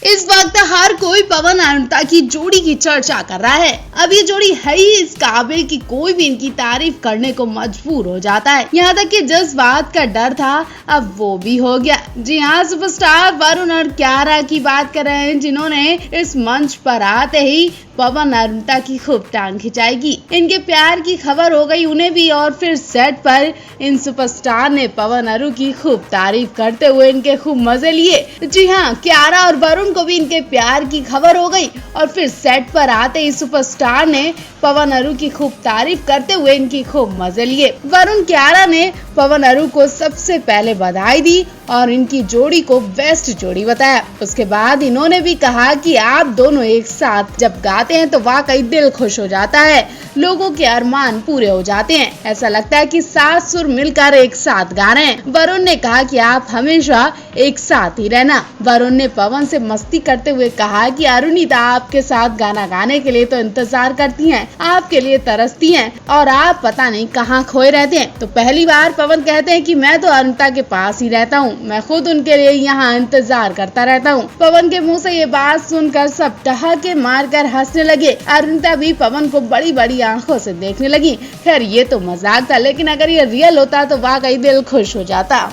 इस वक्त हर कोई पवन अरुणिता की जोड़ी की चर्चा कर रहा है। अब ये जोड़ी है ही इस काबिल कि कोई भी इनकी तारीफ करने को मजबूर हो जाता है। यहाँ तक कि जिस बात का डर था अब वो भी हो गया। जी हाँ, सुपरस्टार वरुण और कियारा की बात कर रहे हैं, जिन्होंने इस मंच पर आते ही पवन अरुणिता की खूब टांग खिंचाएगी। इनके प्यार की खबर हो गई उन्हें भी, और फिर सेट पर इन सुपरस्टार ने पवन अरु की खूब तारीफ करते हुए इनके खूब मजे लिए। जी हाँ, कियारा और वरुण को भी इनके प्यार की खबर हो गई, और फिर सेट पर आते ही सुपरस्टार ने पवन अरु की खूब तारीफ करते हुए इनकी खूब मजे लिए। वरुण कियारा ने पवन अरु को सबसे पहले बधाई दी और इनकी जोड़ी को बेस्ट जोड़ी बताया। उसके बाद इन्होंने भी कहा कि आप दोनों एक साथ जब गाते हैं तो वाकई दिल खुश हो जाता है, लोगों के अरमान पूरे हो जाते हैं, ऐसा लगता है कि सात सुर मिलकर एक साथ गा रहे हैं। वरुण ने कहा कि आप हमेशा एक साथ ही रहना। वरुण ने पवन से मस्ती करते हुए कहा कि अरुणिता आपके साथ गाना गाने के लिए तो इंतजार करती हैं, आपके लिए तरसती हैं और आप पता नहीं कहाँ खोए रहते हैं। तो पहली बार पवन कहते हैं कि मैं तो अरुणिता के पास ही रहता हूँ, मैं खुद उनके लिए यहाँ इंतजार करता रहता हूँ। पवन के मुँह से ये बात सुनकर सब ठहाके मारकर हंसने लगे। अरुणिता भी पवन को बड़ी बड़ी आंखों से देखने लगी। खैर ये तो मजाक था, लेकिन अगर ये रियल होता तो वाकई दिल खुश हो जाता।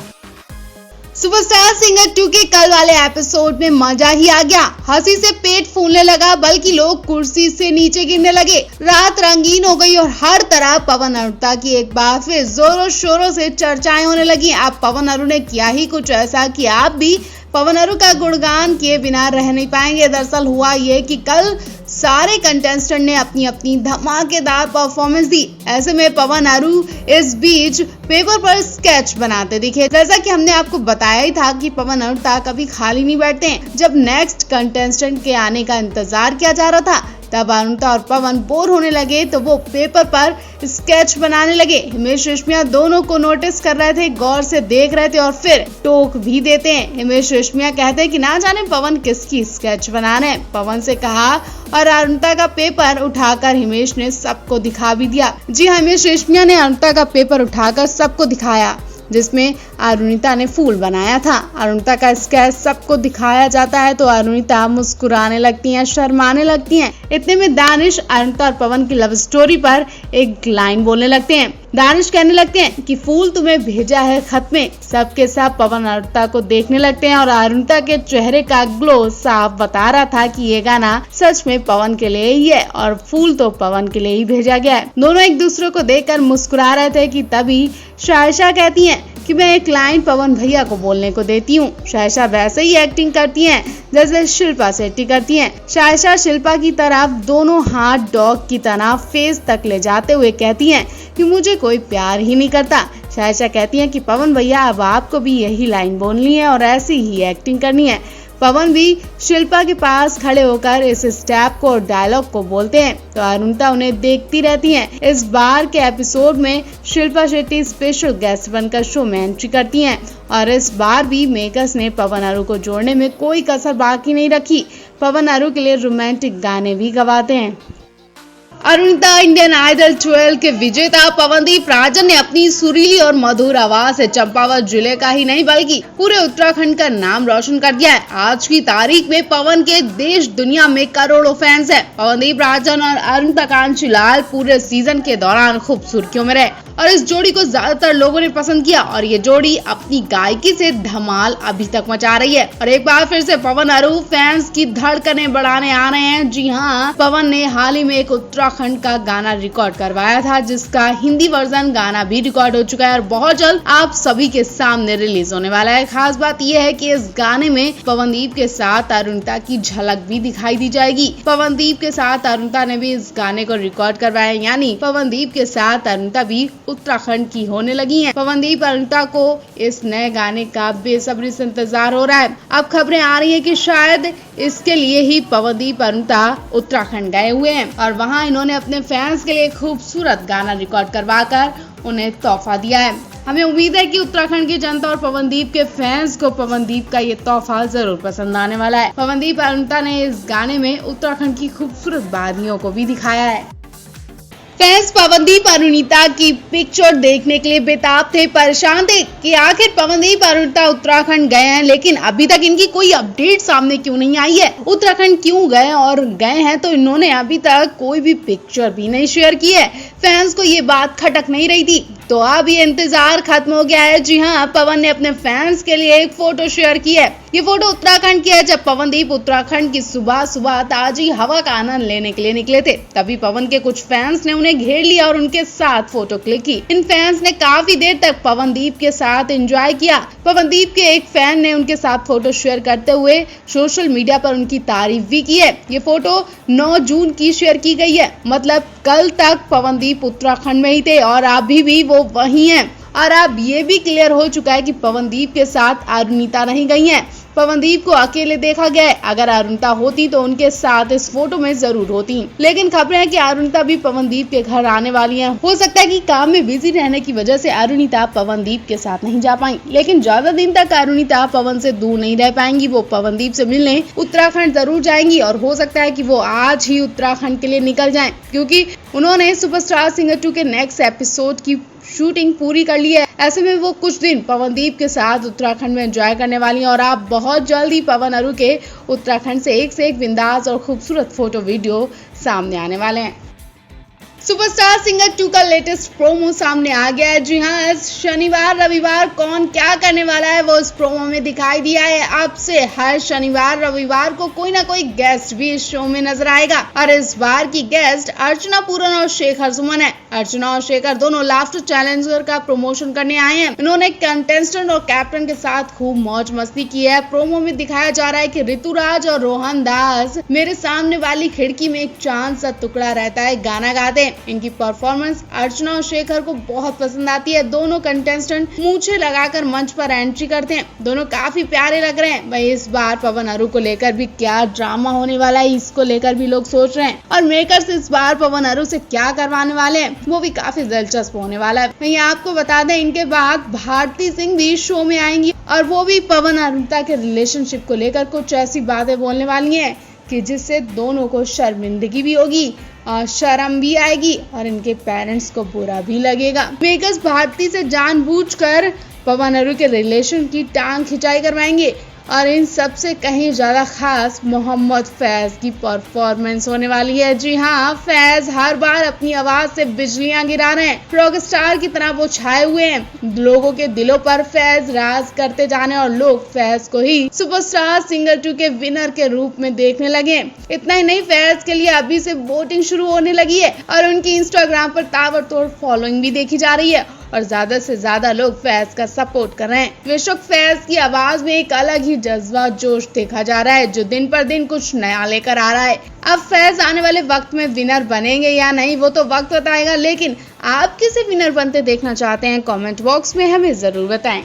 सुपरस्टार सिंगर 2 के कल वाले एपिसोड में मजा ही आ गया। हंसी से पेट फूलने लगा, बल्कि लोग कुर्सी से नीचे गिरने लगे। रात रंगीन हो गई और हर तरफ पवन अरुणिता की एक बार फिर जोरों शोरों से चर्चाएं होने लगी। अब पवन अरु ने किया ही कुछ ऐसा कि आप भी पवन अरु का गुणगान किए बिना रह नहीं पाएंगे। दरअसल हुआ ये कि कल सारे कंटेस्टेंट ने अपनी अपनी धमाकेदार परफॉर्मेंस दी। ऐसे में पवन अरु इस बीच पेपर पर स्केच बनाते दिखे। जैसा कि हमने आपको बताया ही था कि पवन अरुणिता कभी खाली नहीं बैठते हैं। जब नेक्स्ट कंटेस्टेंट के आने का इंतजार किया जा रहा था, तब अरुणिता और पवन बोर होने लगे तो वो पेपर पर स्केच बनाने लगे। हिमेश रेशमिया दोनों को नोटिस कर रहे थे, गौर से देख रहे थे और फिर टोक भी देते हैं। हिमेश रेशमिया कहते हैं कि ना जाने पवन किसकी स्केच बना रहे हैं। पवन से कहा और अरुणिता का पेपर उठाकर हिमेश ने सबको दिखा भी दिया। जी हाँ, हिमेश रेशमिया ने अरुणिता का पेपर उठाकर सबको दिखाया, जिसमें अरुणिता ने फूल बनाया था। अरुणिता का स्केच सबको दिखाया जाता है तो अरुणिता मुस्कुराने लगती हैं, शर्माने लगती हैं। इतने में दानिश अरुणिता और पवन की लव स्टोरी पर एक लाइन बोलने लगते हैं। दानिश कहने लगते हैं कि फूल तुम्हें भेजा है खत में। सबके सब पवन अरुणिता को देखने लगते हैं और अरुणिता के चेहरे का ग्लो साफ बता रहा था कि ये गाना सच में पवन के लिए ही है और फूल तो पवन के लिए ही भेजा गया है। दोनों एक दूसरे को देखकर मुस्कुरा रहे थे कि तभी शायशा कहती हैं कि मैं एक लाइन पवन भैया को बोलने को देती हूँ। शायशा वैसे ही एक्टिंग करती हैं जैसे शिल्पा शेट्टी करती हैं। शायशा शिल्पा की तरफ दोनों हाथ डॉग की तरह फेस तक ले जाते हुए कहती हैं कि मुझे कोई प्यार ही नहीं करता। शायशा कहती हैं कि पवन भैया अब आपको भी यही लाइन बोलनी है और ऐसी ही एक्टिंग करनी है। पवन भी शिल्पा के पास खड़े होकर इस स्टेप को और डायलॉग को बोलते हैं तो अरुणिता उन्हें देखती रहती हैं। इस बार के एपिसोड में शिल्पा शेट्टी स्पेशल गेस्ट बनकर शो में एंट्री करती हैं और इस बार भी मेकर्स ने पवन अरु को जोड़ने में कोई कसर बाकी नहीं रखी। पवन अरु के लिए रोमांटिक गाने भी गवाते हैं। अरुणिता इंडियन आइडल 12 के विजेता पवनदीप राजन ने अपनी सुरीली और मधुर आवाज से चंपावत जिले का ही नहीं बल्कि पूरे उत्तराखंड का नाम रोशन कर दिया है। आज की तारीख में पवन के देश दुनिया में करोड़ों फैंस हैं। पवनदीप राजन और अरुणिता कांचीलाल पूरे सीजन के दौरान खूब सुर्खियों में रहे और इस जोड़ी को ज्यादातर लोगों ने पसंद किया और ये जोड़ी अपनी गायकी से धमाल अभी तक मचा रही है। और एक बार फिर से पवन अरु फैंस की धड़कनें बढ़ाने आ रहे हैं। जी हाँ, पवन ने हाल ही में एक उत्तराखंड का गाना रिकॉर्ड करवाया था, जिसका हिंदी वर्जन गाना भी रिकॉर्ड हो चुका है और बहुत जल्द आप सभी के सामने रिलीज होने वाला है। खास बात यह है कि इस गाने में पवनदीप के साथ अरुणिता की झलक भी दिखाई दी जाएगी। पवनदीप के साथ अरुणिता ने भी इस गाने को रिकॉर्ड करवाया, यानी पवनदीप के साथ अरुणिता भी उत्तराखंड की होने लगी हैं। पवनदीप अरुणिता को इस नए गाने का बेसब्री से इंतजार हो रहा है। अब खबरें आ रही है कि शायद इसके लिए ही पवनदीप अरुणिता उत्तराखंड गए हुए हैं और वहां इन्होंने अपने फैंस के लिए खूबसूरत गाना रिकॉर्ड करवाकर उन्हें तोहफा दिया है। हमें उम्मीद है कि उत्तराखंड की जनता और पवनदीप के फैंस को पवनदीप का ये तोहफा जरूर पसंद आने वाला है। पवनदीप अरुणिता ने इस गाने में उत्तराखंड की खूबसूरत वादियों को भी दिखाया है। फैंस पवनदीप अरुणिता की पिक्चर देखने के लिए बेताब थे, परेशान थे कि आखिर पवनदीप अरुणिता उत्तराखंड गए हैं, लेकिन अभी तक इनकी कोई अपडेट सामने क्यों नहीं आई है। उत्तराखंड क्यों गए और गए हैं तो इन्होंने अभी तक कोई भी पिक्चर भी नहीं शेयर की है। फैंस को ये बात खटक नहीं रही थी, तो अब ये इंतजार खत्म हो गया है। जी हाँ, पवन ने अपने फैंस के लिए एक फोटो शेयर की है। ये फोटो उत्तराखंड की है, जब पवनदीप उत्तराखंड की सुबह सुबह ताजी हवा का आनंद लेने के लिए निकले थे। तभी पवन के कुछ फैंस ने उन्हें घेर लिया और उनके साथ फोटो क्लिक की। इन फैंस ने काफी देर तक पवनदीप के साथ एंजॉय किया। पवनदीप के एक फैन ने उनके साथ फोटो शेयर करते हुए सोशल मीडिया पर उनकी तारीफ भी की है। ये फोटो 9 जून की शेयर की गई है, मतलब कल तक पवनदीप उत्तराखंड में ही थे और अभी भी वो वहीं हैं। और अब ये भी क्लियर हो चुका है कि पवनदीप के साथ अरुणिता नहीं गई हैं। पवनदीप को अकेले देखा गया है। अगर अरुणिता होती तो उनके साथ इस फोटो में जरूर होती, लेकिन खबरें हैं कि अरुणिता भी पवनदीप के घर आने वाली हैं। हो सकता है कि काम में बिजी रहने की वजह से अरुणिता पवनदीप के साथ नहीं जा पाई, लेकिन ज्यादा दिन तक अरुणिता पवन से दूर नहीं रह पाएंगी। वो पवनदीप से मिलने उत्तराखंड जरूर जाएंगी और हो सकता है कि वो आज ही उत्तराखंड के लिए निकल जाएं, क्योंकि उन्होंने सुपरस्टार सिंगर 2 के नेक्स्ट एपिसोड की शूटिंग पूरी कर ली है। ऐसे में वो कुछ दिन पवनदीप के साथ उत्तराखंड में एंजॉय करने वाली हैं और आप बहुत जल्दी पवन अरु के उत्तराखंड से एक बिंदास और खूबसूरत फोटो वीडियो सामने आने वाले हैं। सुपरस्टार सिंगर 2 का लेटेस्ट प्रोमो सामने आ गया है। जी हाँ, इस शनिवार रविवार कौन क्या करने वाला है वो इस प्रोमो में दिखाई दिया है। अब से हर शनिवार रविवार को कोई ना कोई गेस्ट भी इस शो में नजर आएगा और इस बार की गेस्ट अर्चना पूरन और शेखर सुमन है। अर्चना और शेखर दोनों लाफ्टर चैलेंजर का प्रमोशन करने आए हैं। इन्होंने कंटेस्टेंट और कैप्टन के साथ खूब मौज मस्ती की है। प्रोमो में दिखाया जा रहा है कि ऋतुराज और रोहन दास मेरे सामने वाली खिड़की में एक चांद सा टुकड़ा रहता है गाना गाते हैं। इनकी परफॉर्मेंस अर्चना और शेखर को बहुत पसंद आती है। दोनों कंटेस्टेंट मूंछें लगाकर मंच पर एंट्री करते हैं। दोनों काफी प्यारे लग रहे हैं। वही इस बार पवन अरु को लेकर भी क्या ड्रामा होने वाला है, इसको लेकर भी लोग सोच रहे हैं और मेकर्स इस बार पवन अरु से क्या करवाने वाले हैं वो भी काफी दिलचस्प होने वाला है। वहीं आपको बता दें, इनके बाद भारती सिंह भी शो में आएंगी और वो भी पवन अरुणिता के रिलेशनशिप को लेकर कुछ ऐसी बातें बोलने वाली हैं कि जिससे दोनों को शर्मिंदगी भी होगी और शर्म भी आएगी और इनके पेरेंट्स को बुरा भी लगेगा। मेकर्स भारती से जानबूझकर पवन अरु के रिलेशन की टांग खिंचाई करवाएंगे और इन सबसे कहीं ज्यादा खास मोहम्मद फैज की परफॉर्मेंस होने वाली है। जी हाँ, फैज हर बार अपनी आवाज से बिजलियां गिरा रहे हैं। रॉक स्टार की तरह वो छाए हुए हैं। लोगों के दिलों पर फैज राज करते जाने और लोग फैज को ही सुपरस्टार सिंगर 2 के विनर के रूप में देखने लगे। इतना ही नहीं, फैज के लिए अभी से वोटिंग शुरू होने लगी है और उनकी इंस्टाग्राम पर ताबड़तोड़ फॉलोइंग भी देखी जा रही है और ज्यादा से ज्यादा लोग फैज का सपोर्ट कर रहे हैं। बेशक फैज की आवाज में एक अलग ही जज्बा जोश देखा जा रहा है जो दिन पर दिन कुछ नया लेकर आ रहा है। अब फैज आने वाले वक्त में विनर बनेंगे या नहीं वो तो वक्त बताएगा, लेकिन आप किसे विनर बनते देखना चाहते हैं कमेंट बॉक्स में हमें जरूर बताएं।